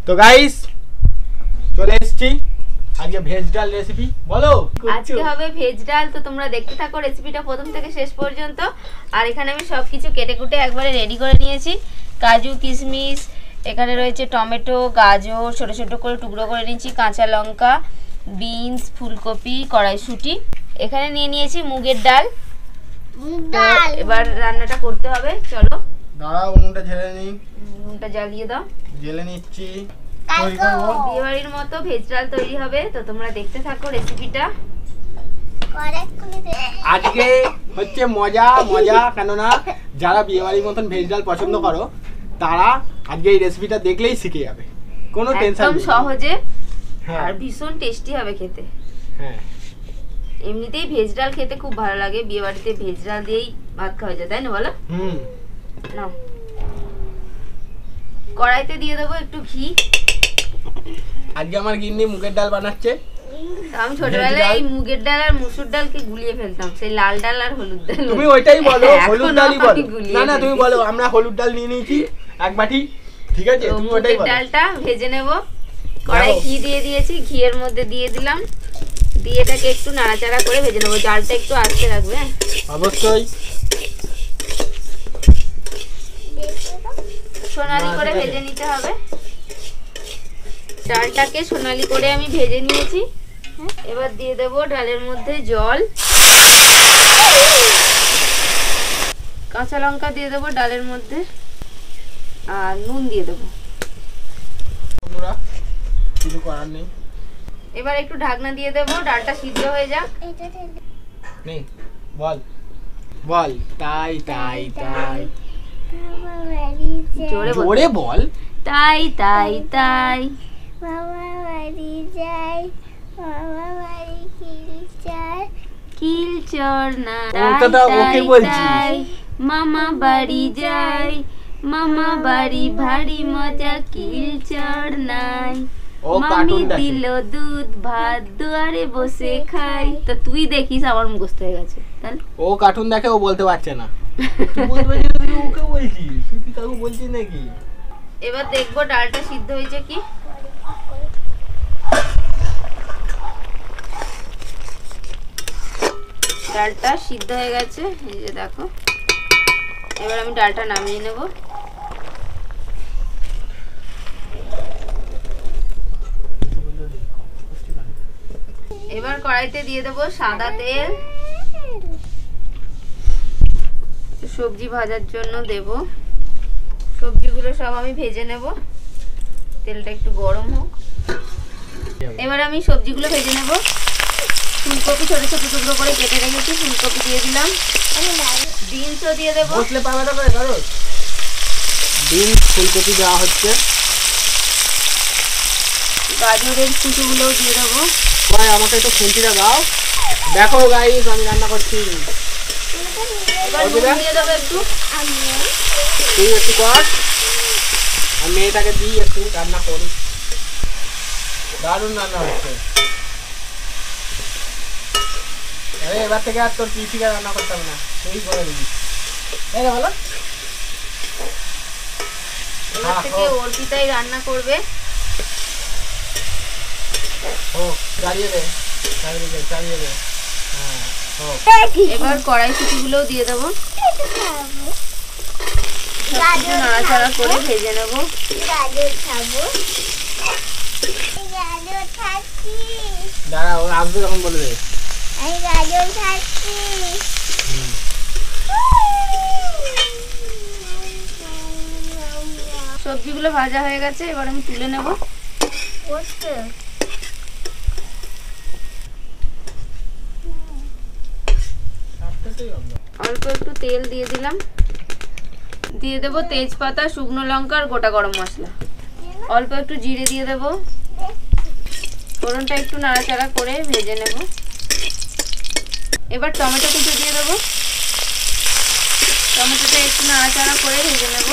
তো গাইস চলে এসেছি আজকে ভেজ ডাল রেসিপি। বলো আজকে হবে ভেজ ডাল। তো তোমরা দেখতে থাকো রেসিপিটা প্রথম থেকে শেষ পর্যন্ত। আর এখানে আমি সবকিছু কেটে কুটে একবারে রেডি করে নিয়েছি। কাজু কিশমিশ, এখানে রয়েছে টমেটো, গাজর ছোট ছোট করে টুকরো করে নিয়েছি, কাঁচা লঙ্কা, বিনস, ফুলকপি, কড়াইশুঁটি। এখানে নিয়ে নিয়েছি মুগের ডাল। এবার রান্নাটা করতে হবে, চলো। দাঁড়াও, উনুনটা ঝেড়ে নিই। উনুনটা জ্বালিয়ে দাও। জ্বেলে নিচ্ছি। বিয়ে বাড়ির মতো ভেজ ডাল তৈরি হবে, তো তোমরা দেখতে থাকো রেসিপিটা। আজকে হচ্ছে মজা মজা, কেননা যারা বিয়ে বাড়ির মতন ভেজ ডাল পছন্দ করো তারা আজকে এই রেসিপিটা দেখলেই শিখে যাবে, কোনো টেনশন একদম সহজে হ্যাঁ। আর ভীষণ টেস্টি হবে খেতে। হ্যাঁ, এমনিতেই ভেজ ডাল খেতে খুব ভালো লাগে, বিয়ে বাড়িতে ভেজ ডাল দিয়েই ভাত খাওয়া যায়, তাই না বলো? নাও, কড়াইতে দিয়ে দেবো একটু ঘি। আজকে আমার গিন্নি মুগের ডাল বানাচ্ছে। আমি ছোটবেলায় এই মুগের ডাল আর মুসুর ডালকে গুলিয়ে ফেলতাম, সেই লাল ডাল আর হলুদ ডাল। তুমি ওইটাই বলো, হলুদ ডালই বলো। না না, তুমি বলো আমরা হলুদ ডাল নিয়ে নিয়েছি এক বাটি, ঠিক আছে? তুমি ওইটাই বলো। ডালটা ভেজে নেব। কড়াই ঘি দিয়ে দিয়েছি, ঘিয়ের মধ্যে দিয়ে দিলাম, দিয়ে এটাকে একটু নাড়াচাড়া করে ভেজে নেবো। ডালটা একটু আস্তে রাখবে। অবশ্যই সোনালি করে ভেজে নিতে হবে। ডালটাকে সোনালি করে আমি ভেজে নিয়েছি। এবার দিয়ে দেবো ডালের মধ্যে জল, কাঁচা লঙ্কা দিয়ে দেবো ডালের মধ্যে, আর নুন দিয়ে দেবো। কিছু করার নেই। এবার একটু ঢাকনা দিয়ে দেবো, ডালটা সিদ্ধ হয়ে যাক। নেই, বল বল। তাই তাই তাই, জোরে বল। তাই তাই তাই, মামা বাড়ি যাই, মামা বাড়ি কিল চর না। ওকে বলছিস? মামা বাড়ি যাই, মামা বাড়ি ভারী মজা, কিল চর নাই। মামি দিল দুধ ভাত, দুয়ারে বসে খাই। তো তুই দেখিস আমার মুখস্থ হয়ে গেছে। তাহলে ও কার্টুন দেখে, ও বলতে পারছে না। তুই বলতে তুই ওকে বলছিস, তুই কাউকে বলছিস নাকি? এবার দেখবো ডালটা সিদ্ধ হয়েছে কি। ডালটা সিদ্ধ হয়ে গেছে, এই যে দেখো। এবার আমি ডালটা নামিয়ে নেব। এবার কড়াইতে দিয়ে দেবো সাদা তেল, সবজি ভাজার জন্য দেব। সবজিগুলো সব আমি ভেজে নেব, তেলটা একটু গরম হোক। এবার আমি সবজিগুলো ভেজে নেব। ফুলকপি ছোট ছোট টুকরো করে কেটে রেখেছি, ফুলকপি দিয়ে দিলাম। বিনসও দিয়ে দেবো। বসলে পাবে না করে কারণ বিনস ফুলকপি দেওয়া হচ্ছে। গাজরের কুচুগুলোও দিয়ে দেবো। ভাই আমাকে একটু খুন্তিটা দাও। দেখো গাইস, আমি রান্না করছি। এবার নুন দিয়ে দেবো একটু। তুই একটু কর, আর মেয়েটাকে দিই একটু রান্না করি। দারুণ রান্না হচ্ছে। আরে এবার থেকে আর তোর পিসিকে রান্না করতে হবে না, তুই করে দিবি। এই রে বলো, এবার থেকে অর্পিতাই রান্না করবে। ও চালিয়ে দে, চালিয়ে দে, চালিয়ে দে। এবার কড়াইশুঁটিগুলোও দিয়ে দেবো, নাড়াচাড়া করে ভেজে নেবো। দাঁড়া, ও আসবে তখন বলে দে। সবজিগুলো ভাজা হয়ে গেছে, এবার আমি তুলে নেব। অল্প একটু তেল দিয়ে দিলাম, দিয়ে দেবো তেজপাতা, শুকনো লঙ্কা আর গোটা গরম মশলা। অল্প একটু জিরে দিয়ে দেবো। ফোড়নটা একটু নাড়াচাড়া করে ভেজে নেব। এবার টমেটো কুচি দিয়ে দেবো। টমেটোটা একটু নাড়াচাড়া করে ভেজে নেব।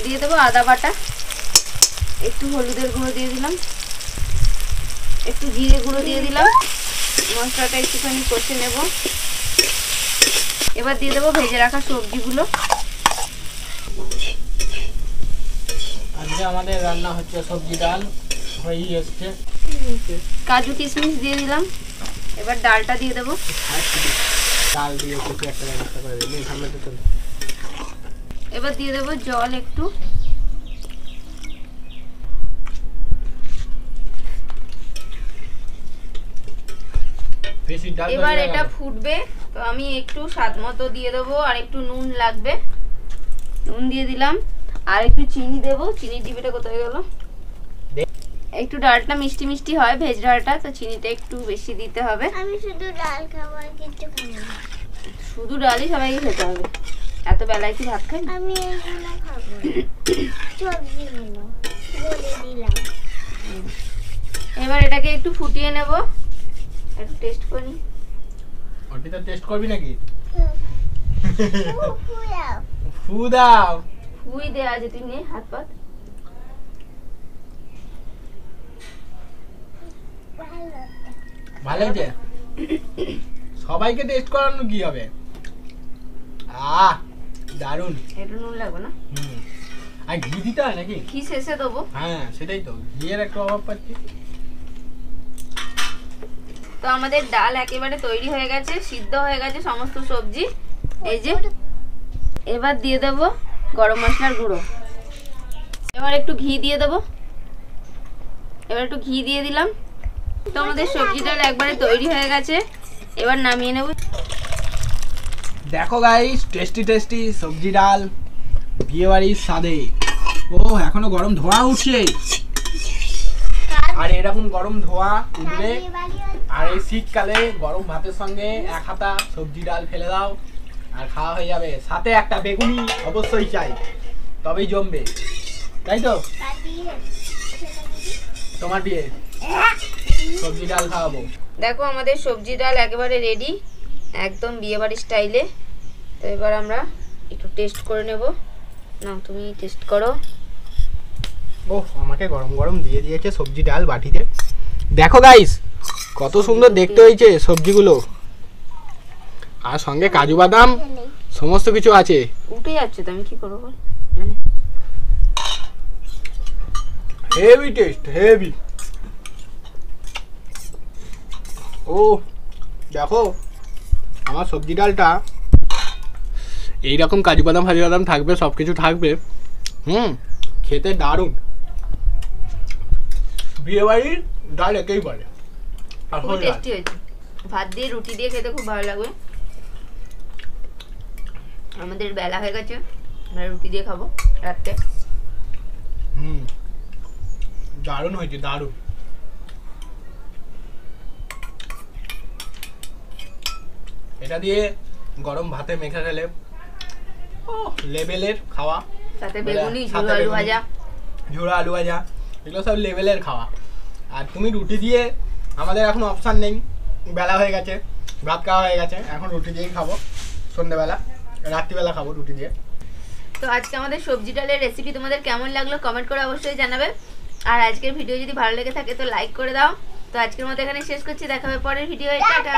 দিয়ে দেবো আদা বাটা, একটু হলুদের গুঁড়ো দিয়ে দিলাম, একটু জিরে গুঁড়ো দিয়ে দিলাম, মশলাটা একটুখানি কষে নেব। এবার দিয়ে দেবো ভেজে রাখা সবজিগুলো। আজকে আমাদের রান্না হচ্ছে সবজি ডাল হয়েই এসছে। কাজু কিশমিশ দিয়ে দিলাম। এবার ডালটা দিয়ে দেবো। ডাল দিয়ে কিছু একটা ব্যবস্থা করে দিই সামনে তো চল। এবার দিয়ে দেবো জল একটু। এবার এটা ফুটবে, তো আমি একটু স্বাদ মতো দিয়ে দেবো, আর একটু নুন লাগবে, নুন দিয়ে দিলাম, আর একটু চিনি দেবো। চিনির ডিবিটা কোথায় গেল? একটু ডালটা মিষ্টি মিষ্টি হয় ভেজ ডালটা, তো চিনিটা একটু বেশি দিতে হবে। আমি শুধু ডাল খাবো আর কিছু খাবো না। শুধু ডালই সবাইকে খেতে হবে, এত বেলায় কি ভাত খাই? আমি এগুলো খাবো সবজিগুলো বলে দিলাম। এবার এটাকে একটু ফুটিয়ে নেব, একটু টেস্ট করি। ওটা টেস্ট করবি নাকি? ফুয়াও ফু দাও। ফুই দেয়া আছে, তুই নে হাত পাত। ভালো হয়েছে? সবাইকে টেস্ট করানো কি হবে? দারুন। একটু নুন লাগবে না? আর ঘি দিতে হয় নাকি? ঘি শেষে দেবো। হ্যাঁ সেটাই তো, ঘিয়ের একটু অভাব পাচ্ছি। তো আমাদের ডাল একেবারে তৈরি হয়ে গেছে, সিদ্ধ হয়ে গেছে সমস্ত সবজি। এই যে এবার দিয়ে দেব গরম মশলার গুঁড়ো। এবার একটু ঘি দিয়ে দেব। এবার একটু ঘি দিয়ে দিলাম। তো আমাদের সবজি ডাল একবারে তৈরি হয়ে গেছে, এবার নামিয়ে নেব। দেখো গাইস, টেস্টি টেস্টি সবজি ডাল বিয়ে বাড়ির স্বাদে। ও এখনো গরম ধোঁয়া উঠছে, আর এরকম গরম ধোঁয়া উঠবে আর এই শীতকালে গরম ভাতের সঙ্গে এক হাতা সবজি ডাল ফেলে দাও আর খাওয়া হয়ে যাবে। সাথে একটা বেগুনি অবশ্যই চাই, তবেই জমবে, তাই তো? তোমার বিয়ে সবজি ডাল খাওয়াবো। দেখো আমাদের সবজি ডাল একেবারে রেডি, একদম বিয়ে বাড়ির স্টাইলে। তো এবার আমরা একটু টেস্ট করে নেব। না তুমি টেস্ট করো। ও আমাকে গরম গরম দিয়ে দিয়েছে সবজি ডাল বাটিতে। দেখো গাইস কত সুন্দর দেখতে হয়েছে সবজিগুলো, আর সঙ্গে কাজু বাদাম সমস্ত কিছু আছে। উঠে যাচ্ছে তো আমি কি করবো? Heavy taste, heavy. ও দেখো আমার সবজি ডালটা এইরকম কাজু বাদাম ফাজু বাদাম থাকবে, সব কিছু থাকবে। খেতে দারুণ। বিয়ে বাড়ির ডাল একেই বলে। খুব টেস্টি হয়েছে, ভাত দিয়ে রুটি দিয়ে খেতে খুব ভালো লাগবে। আমাদের বেলা হয়ে গেছে, আমরা রুটি দিয়ে খাবো রাতে। দারুণ হয়েছে, দারুণ। এটা দিয়ে গরম ভাতে মেখে খেলে লেভেলের খাওয়া। সাথে বেগুনি, ঝুড়ো আলু ভাজা, ঝুড়ো আলু ভাজা, এগুলো সব লেভেলের খাওয়া। আর তুমি রুটি দিয়ে, আমাদের এখন অপশান নেই, বেলা হয়ে গেছে, ভাত খাওয়া হয়ে গেছে, এখন রুটি দিয়েই খাবো। সন্ধ্যেবেলা রাত্রিবেলা খাবো রুটি দিয়ে। তো আজকে আমাদের সবজি ডালের রেসিপি তোমাদের কেমন লাগলো কমেন্ট করে অবশ্যই জানাবে। আর আজকের ভিডিও যদি ভালো লেগে থাকে তো লাইক করে দাও। তো আজকের মতো এখানে শেষ করছি, দেখা হবে পরের ভিডিও। টাটা।